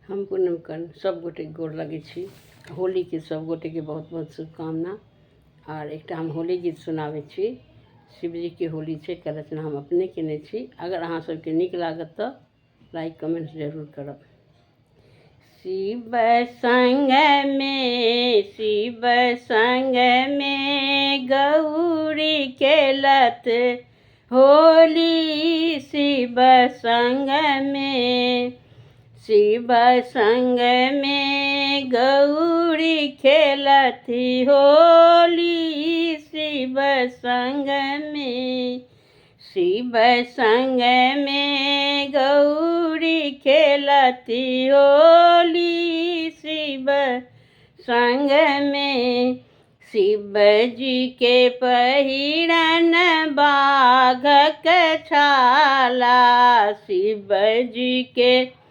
हम पूनम कन सब गोटे गोर लगे छी। होली के सब गोटे के बहुत बहुत शुभकामना। और एक हम होली गीत सुनावे छी। शिवजी के होली छे के रचना हम अपने केने छी। अगर अहाँ सबके नीक लागत तो लाइक कमेंट जरूर करब। शिव संग में गौरी खेलत होली। शिव संग में गौरी खेलती होली। शिव संग में गौरी खेलती होली। शिव संग में शिव जी के पहिरन बाघक छाला। शिव जी के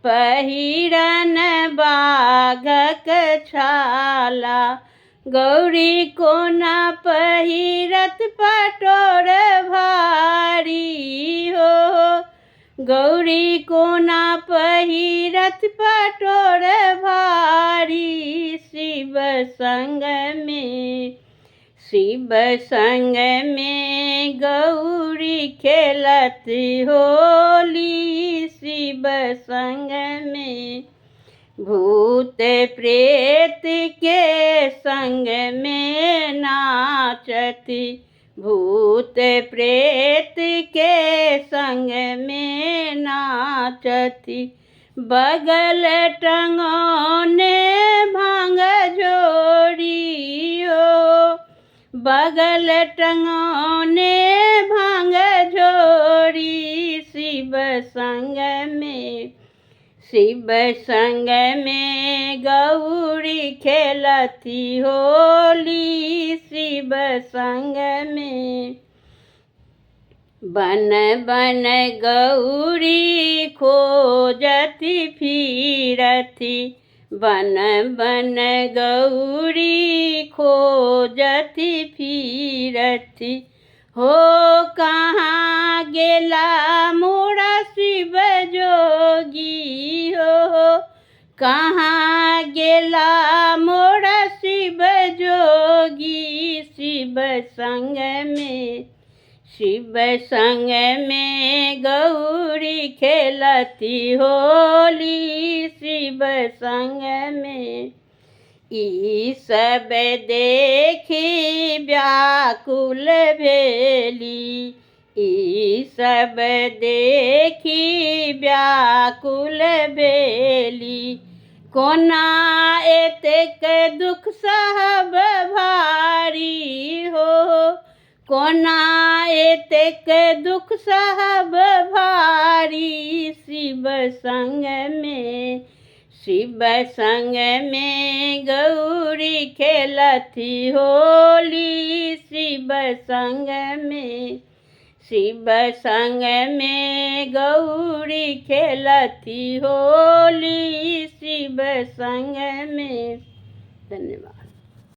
पहिरन बाघक छाला। गौरी को न पहिरत पटोर भारी हो। गौरी को न पहिरत पटोर भारी। शिव संग में गौरी खेलती होली। शिव संग में भूत प्रेत के संग में नाचती। भूत प्रेत के संग में नाचती। बगल टंगोने भांग झोरी हो। बगल टंगोने भांग झोरी। शिव संग में गौरी खेलती होली। शिव संग में बन बन गौरी खोजती फिरती। बन बन गौरी खोजती फिरती। हो कहाँ गेला मोरा शिव जोगी हो। कहाँ गेला मोरा शिव जोगी। शिव संग में गौरी खेलती होली। शिव संग में ई सब देखी व्याकुल भेली। ई सब देखी व्याकुल भेली। कोना एतेक दुख सहब भारी हो। कोना एतेक दुख सहब भारी। शिव संग में गौरी खेलती होली। शिव संग में गौरी खेलती होली। शिव संग में। धन्यवाद।